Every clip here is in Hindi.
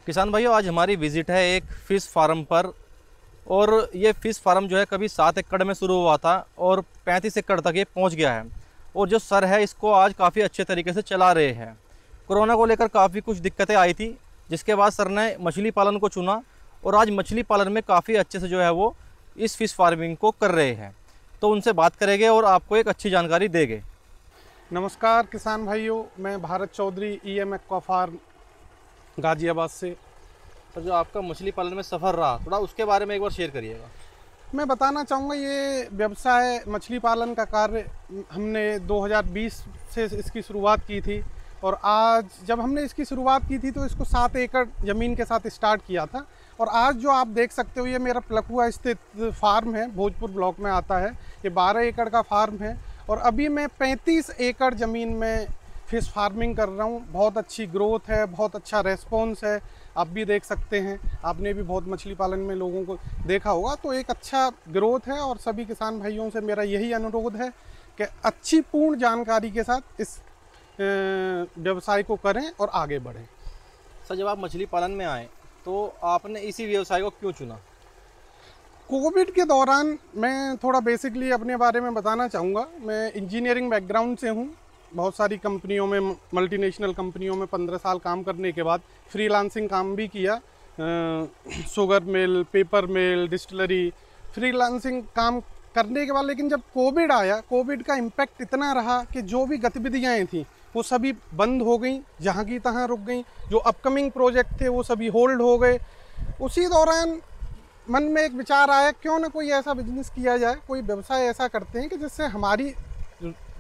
किसान भाइयों, आज हमारी विज़िट है एक फ़िश फार्म पर। और ये फ़िश फार्म जो है कभी 7 एकड़ में शुरू हुआ था और 35 एकड़ तक ये पहुंच गया है। और जो सर है इसको आज काफ़ी अच्छे तरीके से चला रहे हैं। कोरोना को लेकर काफ़ी कुछ दिक्कतें आई थी, जिसके बाद सर ने मछली पालन को चुना और आज मछली पालन में काफ़ी अच्छे से जो है वो इस फ़िश फार्मिंग को कर रहे हैं। तो उनसे बात करेंगे और आपको एक अच्छी जानकारी देंगे। नमस्कार किसान भाइयों, मैं Bharat Chaudhary EM aqua farm Ghaziabad से। सर, जो आपका मछली पालन में सफ़र रहा, थोड़ा उसके बारे में एक बार शेयर करिएगा। मैं बताना चाहूँगा, ये व्यवसाय मछली पालन का कार्य हमने 2020 से इसकी शुरुआत की थी। और आज जब हमने इसकी शुरुआत की थी तो इसको 7 एकड़ ज़मीन के साथ स्टार्ट किया था। और आज जो आप देख सकते हो, ये मेरा प्लकुआ स्थित फार्म है, भोजपुर ब्लॉक में आता है। ये 12 एकड़ का फार्म है और अभी मैं 35 एकड़ ज़मीन में फ़िश फार्मिंग कर रहा हूँ। बहुत अच्छी ग्रोथ है, बहुत अच्छा रेस्पॉन्स है। आप भी देख सकते हैं, आपने भी बहुत मछली पालन में लोगों को देखा होगा, तो एक अच्छा ग्रोथ है। और सभी किसान भाइयों से मेरा यही अनुरोध है कि अच्छी पूर्ण जानकारी के साथ इस व्यवसाय को करें और आगे बढ़ें। सर, जब आप मछली पालन में आए तो आपने इसी व्यवसाय को क्यों चुना? कोविड के दौरान मैं थोड़ा बेसिकली अपने बारे में बताना चाहूँगा। मैं इंजीनियरिंग बैकग्राउंड से हूँ। बहुत सारी कंपनियों में, मल्टीनेशनल कंपनियों में 15 साल काम करने के बाद फ्रीलांसिंग काम भी किया। शुगर मिल, पेपर मिल, डिस्टिलरी, फ्रीलांसिंग काम करने के बाद लेकिन जब कोविड आया, कोविड का इम्पैक्ट इतना रहा कि जो भी गतिविधियाँ थीं वो सभी बंद हो गई, जहाँ की तहाँ रुक गई। जो अपकमिंग प्रोजेक्ट थे वो सभी होल्ड हो गए। उसी दौरान मन में एक विचार आया, क्यों ना कोई ऐसा बिजनेस किया जाए, कोई व्यवसाय ऐसा करते हैं कि जिससे हमारी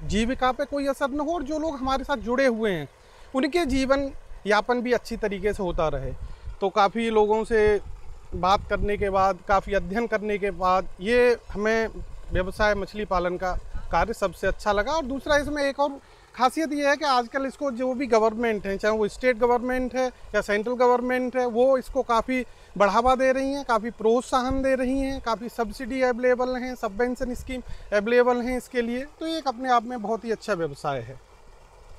जीविका पे कोई असर न हो और जो लोग हमारे साथ जुड़े हुए हैं उनके जीवन यापन भी अच्छी तरीके से होता रहे। तो काफ़ी लोगों से बात करने के बाद, काफ़ी अध्ययन करने के बाद ये हमें व्यवसाय मछली पालन का कार्य सबसे अच्छा लगा। और दूसरा, इसमें एक और खासियत ये है कि आजकल इसको जो भी गवर्नमेंट है, चाहे वो स्टेट गवर्नमेंट है या सेंट्रल गवर्नमेंट है, वो इसको काफ़ी बढ़ावा दे रही हैं, काफ़ी प्रोत्साहन दे रही हैं, काफ़ी सब्सिडी अवेलेबल हैं, सबवेंशन स्कीम अवेलेबल हैं इसके लिए। तो ये एक अपने आप में बहुत ही अच्छा व्यवसाय है।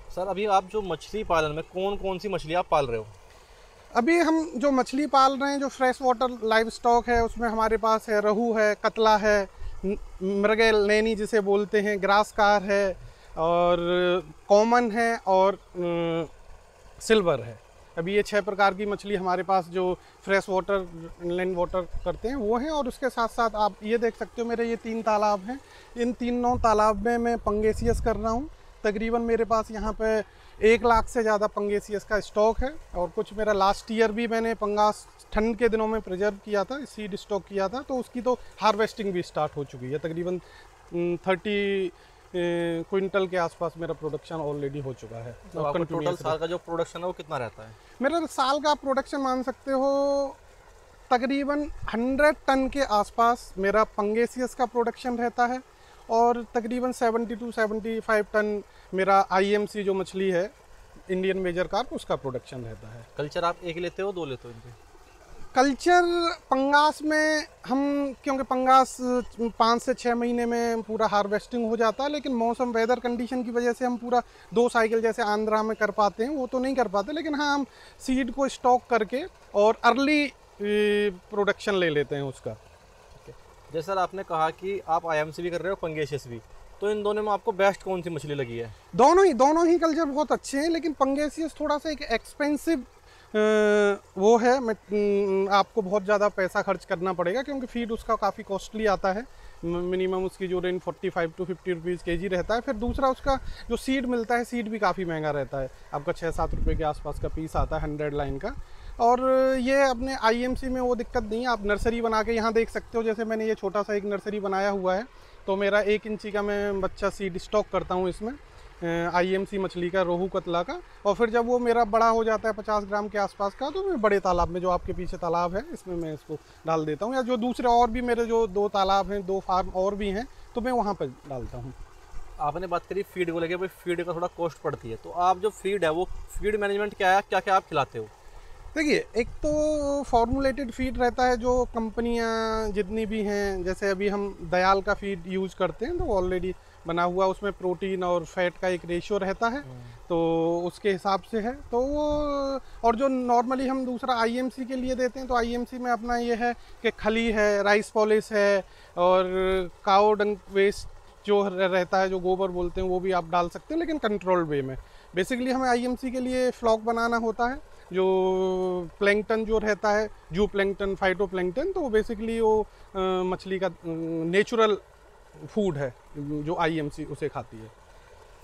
सर, अभी आप जो मछली पालन में कौन कौन सी मछली आप पाल रहे हो? अभी हम जो मछली पाल रहे हैं, जो फ्रेश वाटर लाइव स्टॉक है, उसमें हमारे पास है रहू है, कतला है, मृगेल नैनी जिसे बोलते हैं, ग्रास कार है, और कॉमन है, और सिल्वर है। अभी ये 6 प्रकार की मछली हमारे पास जो फ्रेश वाटर, इनलैंड वाटर करते हैं वो हैं। और उसके साथ साथ आप ये देख सकते हो, मेरे ये 3 तालाब हैं। इन तीनों तालाब में मैं पंगेसियस कर रहा हूँ। तकरीबन मेरे पास यहाँ पे 1 लाख से ज़्यादा पंगेसियस का स्टॉक है। और कुछ मेरा लास्ट ईयर भी मैंने पंगास ठंड के दिनों में प्रिजर्व किया था, सीड स्टॉक किया था, तो उसकी तो हार्वेस्टिंग भी स्टार्ट हो चुकी है। तकरीबन 30 क्विंटल के आसपास मेरा प्रोडक्शन ऑलरेडी हो चुका है। तो आपका टोटल साल का जो प्रोडक्शन है वो कितना रहता है? मेरा साल का प्रोडक्शन मान सकते हो तकरीबन 100 टन के आसपास मेरा पंगेसियस का प्रोडक्शन रहता है। और तकरीबन 70 to 75 टन मेरा IMC जो मछली है, इंडियन मेजर कार्प, उसका प्रोडक्शन रहता है। कल्चर आप एक लेते हो, 2 लेते हो इनके? कल्चर पंगास में हम, क्योंकि पंगास 5 से 6 महीने में पूरा हार्वेस्टिंग हो जाता है, लेकिन मौसम, वेदर कंडीशन की वजह से हम पूरा 2 साइकिल जैसे आंध्रा में कर पाते हैं, वो तो नहीं कर पाते। लेकिन हाँ, हम सीड को स्टॉक करके और अर्ली प्रोडक्शन ले लेते हैं उसका। जैसे सर आपने कहा कि आप IMC भी कर रहे हो, पंगेसियस भी, तो इन दोनों में आपको बेस्ट कौन सी मछली लगी है? दोनों ही कल्चर बहुत अच्छे हैं, लेकिन पंगेसियस थोड़ा सा एक एक्सपेंसिव वो है। आपको बहुत ज़्यादा पैसा खर्च करना पड़ेगा क्योंकि फीड उसका काफ़ी कॉस्टली आता है। मिनिमम उसकी जो रेंज 45 to 50 रुपीज़ kg रहता है। फिर दूसरा, उसका जो सीड मिलता है, सीड भी काफ़ी महंगा रहता है। आपका 6-7 रुपये के आसपास का पीस आता है 100 लाइन का। और ये अपने IMC में वो दिक्कत नहीं है। आप नर्सरी बना के यहाँ देख सकते हो, जैसे मैंने ये छोटा सा एक नर्सरी बनाया हुआ है, तो मेरा 1 इंची का मैं बच्चा सीड स्टॉक करता हूँ इसमें, IMC मछली का, रोहू कतला का। और फिर जब वो मेरा बड़ा हो जाता है 50 ग्राम के आसपास का, तो मैं बड़े तालाब में, जो आपके पीछे तालाब है, इसमें मैं इसको डाल देता हूँ। या जो दूसरे और भी मेरे जो 2 तालाब हैं, 2 फार्म और भी हैं, तो मैं वहाँ पर डालता हूँ। आपने बात करी फीड को लेकर, भाई फीड का थोड़ा कॉस्ट पड़ती है, तो आप जो फीड है वो फीड मैनेजमेंट क्या है, क्या क्या आप खिलाते हो? देखिए, एक तो फॉर्मुलेटेड फीड रहता है, जो कंपनियां जितनी भी हैं, जैसे अभी हम दयाल का फीड यूज़ करते हैं, तो ऑलरेडी बना हुआ, उसमें प्रोटीन और फैट का एक रेशियो रहता है, तो उसके हिसाब से है। तो वो और जो नॉर्मली हम दूसरा आईएमसी के लिए देते हैं, तो आईएमसी में अपना ये है कि खली है, राइस पॉलिश है, और काओ डंग वेस्ट जो रहता है, जो गोबर बोलते हैं, वो भी आप डाल सकते हैं, लेकिन कंट्रोल वे में। बेसिकली हमें आईएमसी के लिए फ्लॉक बनाना होता है, जो प्लैंकटन जो रहता है, जू प्लैंकटन, फाइटो प्लैंकटन, तो बेसिकली वो मछली का नेचुरल फूड है जो आईएमसी उसे खाती है।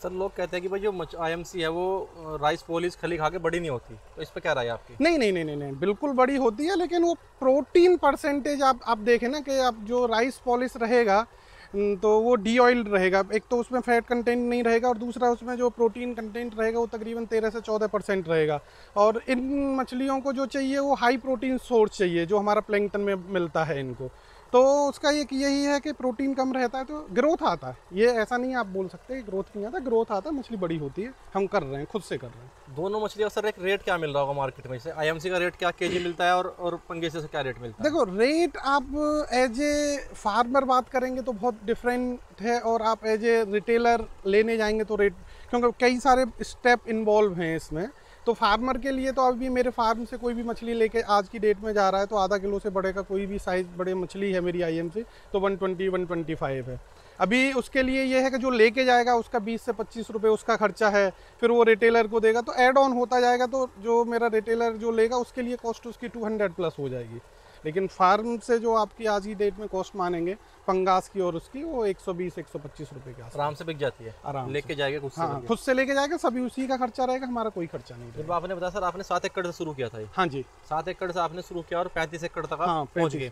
सर लोग कहते हैं कि भाई जो आईएमसी है वो राइस पॉलिश खली खा के बड़ी नहीं होती, तो इस पर क्या राय है आपकी? नहीं नहीं नहीं नहीं नहीं, बिल्कुल बड़ी होती है, लेकिन वो प्रोटीन परसेंटेज आप देखें ना कि आप जो राइस पॉलिश रहेगा तो वो डी ऑयल्ड रहेगा। एक तो उसमें फैट कंटेंट नहीं रहेगा, और दूसरा उसमें जो प्रोटीन कंटेंट रहेगा वो तकरीबन 13 से 14% रहेगा। और इन मछलियों को जो चाहिए वो हाई प्रोटीन सोर्स चाहिए, जो हमारा प्लैंकटन में मिलता है इनको। तो उसका एक यही है कि प्रोटीन कम रहता है तो ग्रोथ आता है। ये ऐसा नहीं आप बोल सकते ग्रोथ नहीं आता, ग्रोथ आता है, मछली बड़ी होती है। हम कर रहे हैं, खुद से कर रहे हैं। दोनों मछली का सर एक रेट क्या मिल रहा होगा मार्केट में? जैसे आईएमसी का रेट क्या केजी मिलता है और पंगेसियस का क्या रेट मिलता है? देखो, रेट आप एज ए फार्मर बात करेंगे तो बहुत डिफरेंट है, और आप एज ए रिटेलर लेने जाएंगे तो रेट, क्योंकि कई सारे स्टेप इन्वॉल्व हैं इसमें। तो फार्मर के लिए तो अभी मेरे फार्म से कोई भी मछली लेके आज की डेट में जा रहा है तो आधा किलो से बड़े का कोई भी साइज़ बड़े मछली है मेरी आईएमसी तो 120-125 है। अभी उसके लिए ये है कि जो लेके जाएगा उसका 20 से 25 रुपये उसका खर्चा है, फिर वो रिटेलर को देगा, तो ऐड ऑन होता जाएगा। तो जो मेरा रिटेलर जो लेगा उसके लिए कॉस्ट उसकी 200 प्लस हो जाएगी। लेकिन फार्म से जो आपकी आज की डेट में कॉस्ट मानेंगे पंगास की और उसकी, वो 120-125 रुपये के आराम से बिक जाती है, आराम लेके जाएगा खुद से। हाँ, खुद से लेके जाएगा, सभी उसी का खर्चा रहेगा, हमारा कोई खर्चा नहीं रहेगा। आपने बताया सर आपने 7 एकड़ से शुरू किया था ये? हाँ जी, 7 एकड़ से आपने शुरू किया और 35 एकड़ तक हाँ, पहुँच गए।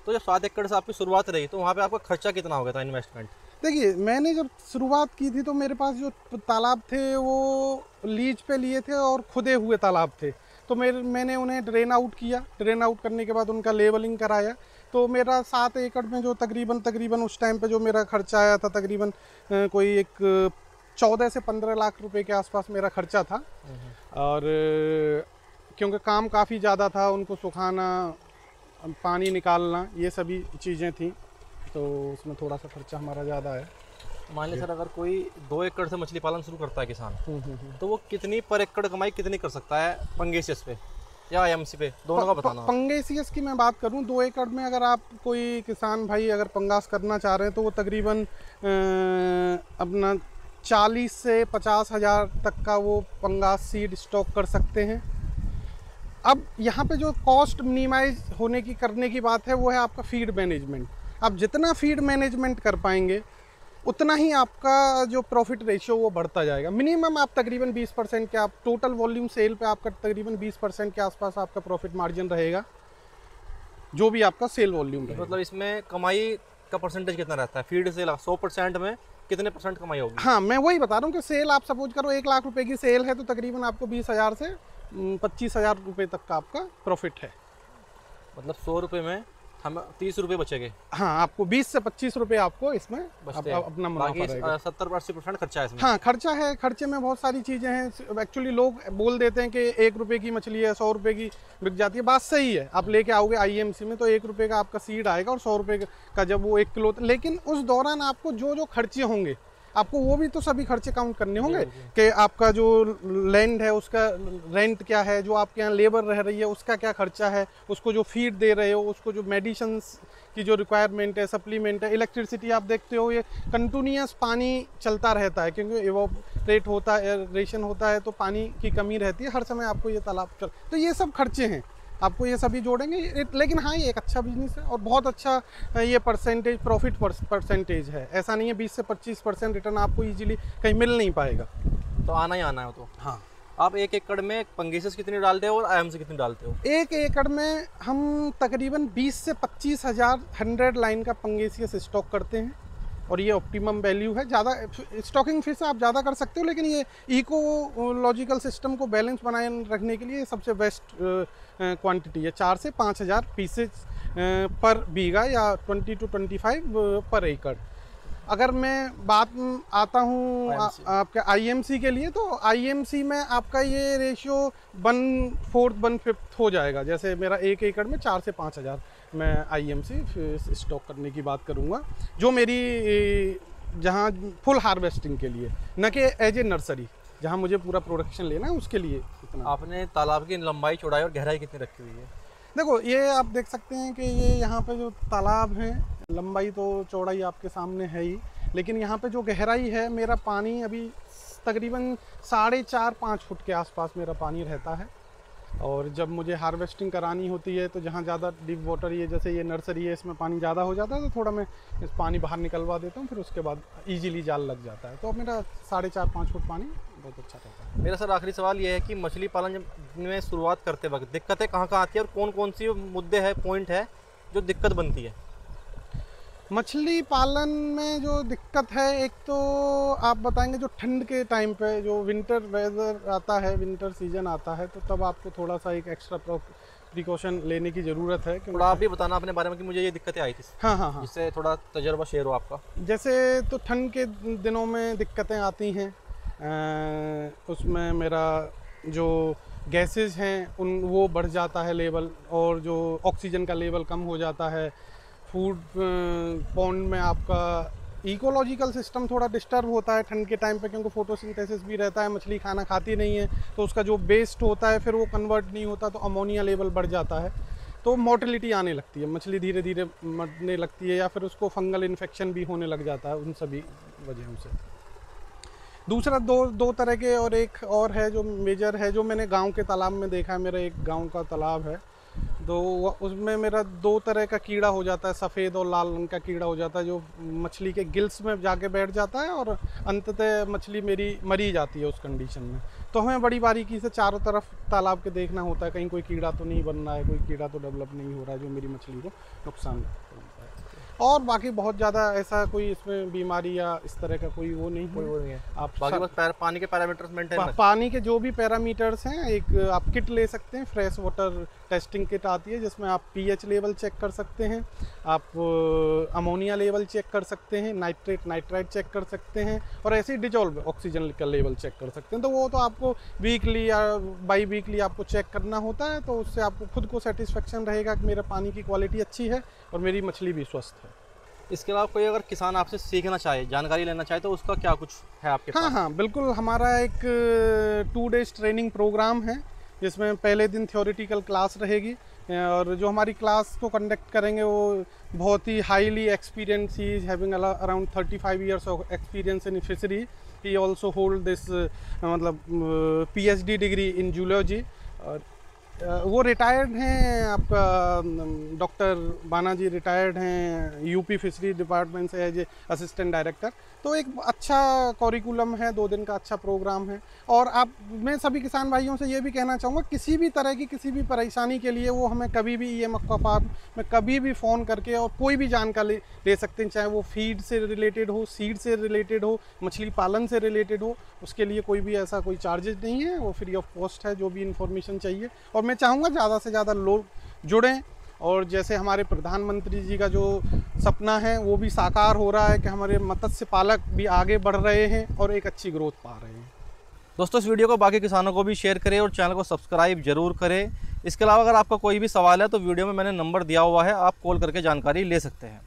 तो जब 7 एकड़ से आपकी शुरुआत रही तो वहाँ पे आपका खर्चा कितना हो गया था इन्वेस्टमेंट? देखिए, मैंने जब शुरुआत की थी तो मेरे पास जो तालाब थे वो लीज पे लिए थे और खुदे हुए तालाब थे। तो मैंने उन्हें ड्रेन आउट किया। ड्रेन आउट करने के बाद उनका लेवलिंग कराया। तो मेरा 7 एकड़ में जो तकरीबन उस टाइम पे जो मेरा खर्चा आया था तकरीबन कोई एक 14 से 15 लाख रुपए के आसपास मेरा खर्चा था। और क्योंकि काम काफ़ी ज़्यादा था, उनको सुखाना, पानी निकालना, ये सभी चीज़ें थी, तो उसमें थोड़ा सा खर्चा हमारा ज़्यादा है। मान लीजिए सर अगर कोई 2 एकड़ से मछली पालन शुरू करता है किसान, तो वो कितनी पर एकड़ कमाई कितनी कर सकता है पंगेसियस पे या आईएमसी पे, दोनों का बताना। पंगेसियस की मैं बात करूं, 2 एकड़ में अगर आप कोई किसान भाई अगर पंगास करना चाह रहे हैं तो वो तकरीबन अपना 40 से 50 हज़ार तक का वो पंगास सीड स्टॉक कर सकते हैं। अब यहाँ पे जो कॉस्ट मिनिमाइज होने की करने की बात है वो है आपका फीड मैनेजमेंट। आप जितना फीड मैनेजमेंट कर पाएंगे उतना ही आपका जो प्रॉफिट रेशियो वो बढ़ता जाएगा। मिनिमम आप तकरीबन 20% के, आप टोटल वॉल्यूम सेल पे आपका तकरीबन 20% के आसपास आपका प्रॉफिट मार्जिन रहेगा, जो भी आपका सेल वॉल्यूम रहेगा। मतलब इसमें कमाई का परसेंटेज कितना रहता है? फीड से 100% में कितने % कमाई होगी? हाँ, मैं वही बता रहा हूँ कि सेल आप सपोज करो 1 लाख रुपए की सेल है तो तकरीबन आपको 20,000 से 25,000 रुपये तक का आपका प्रॉफिट है। मतलब 100 रुपये में हम 30 रुपये बचेंगे। हाँ, आपको 20 से 25 रुपये आपको इसमें अपना मुनाफा रहेगा। 70-80% खर्चा है इसमें। हाँ, खर्चा है। खर्चे में बहुत सारी चीज़ें हैं। एक्चुअली लोग बोल देते हैं कि 1 रुपये की मछली है 100 रुपये की बिक जाती है। बात सही है, आप लेके आओगे आईएमसी में तो 1 रुपये का आपका सीड आएगा और 100 रुपये का जब वो 1 किलो, लेकिन उस दौरान आपको जो खर्चे होंगे आपको वो भी तो सभी खर्चे काउंट करने होंगे कि आपका जो लैंड है उसका रेंट क्या है, जो आपके यहाँ लेबर रह रही है उसका क्या खर्चा है, उसको जो फीड दे रहे हो, उसको जो मेडिसिन्स की जो रिक्वायरमेंट है, सप्लीमेंट है, इलेक्ट्रिसिटी आप देखते हो ये कंटिन्यूस पानी चलता रहता है क्योंकि इवोपरेट होता है, एरेशन होता है, तो पानी की कमी रहती है हर समय आपको ये तालाब चल, तो ये सब खर्चे हैं, आपको ये सभी जोड़ेंगे। लेकिन हाँ, ये एक अच्छा बिजनेस है और बहुत अच्छा ये परसेंटेज प्रॉफिट परसेंटेज है। ऐसा नहीं है 20 से 25% रिटर्न आपको इजीली कहीं मिल नहीं पाएगा। तो आना ही आना है। तो हाँ, आप 1 एकड़ में पंगेसियस कितनी डालते हो और आईएमसी कितनी डालते हो? 1 एकड़ में हम तकरीबन 20 से 25 हज़ार 100 लाइन का पंगेसियस स्टॉक करते हैं और ये ऑप्टिमम वैल्यू है। ज़्यादा स्टॉकिंग फिश आप ज़्यादा कर सकते हो, लेकिन ये इकोलॉजिकल सिस्टम को बैलेंस बनाए रखने के लिए सबसे बेस्ट क्वांटिटी है। 4 से 5 हज़ार पीसेज पर बीघा या 20 to 25 पर एकड़। अगर मैं बात आता हूँ आपके आईएमसी के लिए, तो आईएमसी में आपका ये रेशियो 1/4 1/5 हो जाएगा। जैसे मेरा 1 एकड़ में 4 से 5 हज़ार मैं आईएमसी स्टॉक करने की बात करूँगा, जो मेरी जहाँ फुल हार्वेस्टिंग के लिए, न कि एज ए नर्सरी जहाँ मुझे पूरा प्रोडक्शन लेना है उसके लिए इतना। आपने तालाब की लंबाई, चौड़ाई और गहराई कितनी रखी हुई है? देखो ये आप देख सकते हैं कि ये यहाँ पे जो तालाब है, लंबाई तो चौड़ाई आपके सामने है ही, लेकिन यहाँ पे जो गहराई है, मेरा पानी अभी तकरीबन 4.5-5 फुट के आसपास मेरा पानी रहता है। और जब मुझे हार्वेस्टिंग करानी होती है तो जहाँ ज़्यादा डीप वाटर, ये जैसे ये नर्सरी है इसमें पानी ज़्यादा हो जाता है तो थोड़ा मैं इस पानी बाहर निकलवा देता हूँ, फिर उसके बाद इजीली जाल लग जाता है। तो अब मेरा 4.5-5 फुट पानी बहुत अच्छा रहता है। मेरा सर आखिरी सवाल ये है कि मछली पालन में शुरुआत करते वक्त दिक्कतें कहाँ आती है और कौन कौन सी मुद्दे हैं, पॉइंट है जो दिक्कत बनती है? मछली पालन में जो दिक्कत है, एक तो आप बताएंगे जो ठंड के टाइम पे जो विंटर वेदर आता है, विंटर सीजन आता है, तो तब आपको थोड़ा सा एक एक्स्ट्रा प्रिकॉशन लेने की ज़रूरत है। थोड़ा आप भी बताना अपने बारे में कि मुझे ये दिक्कतें आई थी। हाँ, जिससे थोड़ा तजर्बा शेयर हो आपका। जैसे तो ठंड के दिनों में दिक्कतें आती हैं, उसमें मेरा जो गैसेस हैं वो बढ़ जाता है लेवल, और जो ऑक्सीजन का लेवल कम हो जाता है। फूड पॉन्ड में आपका इकोलॉजिकल सिस्टम थोड़ा डिस्टर्ब होता है ठंड के टाइम पे, क्योंकि फोटोसिंथेसिस भी रहता है, मछली खाना खाती नहीं है, तो उसका जो वेस्ट होता है फिर वो कन्वर्ट नहीं होता, तो अमोनिया लेवल बढ़ जाता है, तो मोर्टेलिटी आने लगती है, मछली धीरे धीरे मरने लगती है, या फिर उसको फंगल इन्फेक्शन भी होने लग जाता है उन सभी वजहों से। दूसरा दो तरह के, और एक और है जो मेजर है, जो मैंने गांव के तालाब में देखा है। मेरा एक गांव का तालाब है, तो उसमें मेरा 2 तरह का कीड़ा हो जाता है, सफ़ेद और लाल रंग का कीड़ा हो जाता है, जो मछली के गिल्स में जाके बैठ जाता है और अंततः मछली मेरी मरी जाती है उस कंडीशन में। तो हमें बड़ी बारीकी से चारों तरफ तालाब के देखना होता है, कहीं कोई कीड़ा तो नहीं बन रहा है, कोई कीड़ा तो डेवलप नहीं हो रहा है जो मेरी मछली को नुकसान पहुंचाता है। और बाकी बहुत ज़्यादा ऐसा कोई इसमें बीमारी या इस तरह का कोई वो नहीं है। आप बाकी बस पानी के पैरामीटर्स मेंटेन, पानी के जो भी पैरामीटर्स हैं, एक आप किट ले सकते हैं, फ्रेश वाटर टेस्टिंग किट आती है, जिसमें आप पीएच लेवल चेक कर सकते हैं, आप अमोनिया लेवल चेक कर सकते हैं, नाइट्राइट चेक कर सकते हैं, और ऐसे ही डिजॉल्व ऑक्सीजन का लेवल चेक कर सकते हैं। तो वो तो आपको वीकली या बाई वीकली आपको चेक करना होता है, तो उससे आपको खुद को सेटिस्फेक्शन रहेगा कि मेरा पानी की क्वालिटी अच्छी है और मेरी मछली भी स्वस्थ है। इसके अलावा कोई अगर किसान आपसे सीखना चाहे, जानकारी लेना चाहे, तो उसका क्या कुछ है आपके पास? हाँ, बिल्कुल। हमारा एक 2 डेज ट्रेनिंग प्रोग्राम है, जिसमें पहले दिन थ्योरेटिकल क्लास रहेगी, और जो हमारी क्लास को कंडक्ट करेंगे वो बहुत ही highly experience, he is having around 35 years of experience in fishery. He also hold this मतलब PhD डिग्री इन जूलॉजी, और वो रिटायर्ड हैं, आपका डॉक्टर बानाजी रिटायर्ड हैं यूपी फिशरी डिपार्टमेंट से एज ए असिस्टेंट डायरेक्टर। तो एक अच्छा करिकुलम है, 2 दिन का अच्छा प्रोग्राम है। और आप, मैं सभी किसान भाइयों से ये भी कहना चाहूँगा, किसी भी तरह की किसी भी परेशानी के लिए वो हमें कभी भी EM एक्वा फार्म में कभी भी फ़ोन करके और कोई भी जानकारी ले सकते हैं, चाहे वो फीड से रिलेटेड हो, सीड से रिलेटेड हो, मछली पालन से रिलेटेड हो। उसके लिए कोई भी ऐसा कोई चार्जेस नहीं है, वो फ्री ऑफ कॉस्ट है जो भी इन्फॉर्मेशन चाहिए। और मैं चाहूँगा ज़्यादा से ज़्यादा लोग जुड़ें, और जैसे हमारे प्रधानमंत्री जी का जो सपना है वो भी साकार हो रहा है कि हमारे मत्स्य पालक भी आगे बढ़ रहे हैं और एक अच्छी ग्रोथ पा रहे हैं। दोस्तों, इस वीडियो को बाकी किसानों को भी शेयर करें और चैनल को सब्सक्राइब जरूर करें। इसके अलावा अगर आपका कोई भी सवाल है तो वीडियो में मैंने नंबर दिया हुआ है, आप कॉल करके जानकारी ले सकते हैं।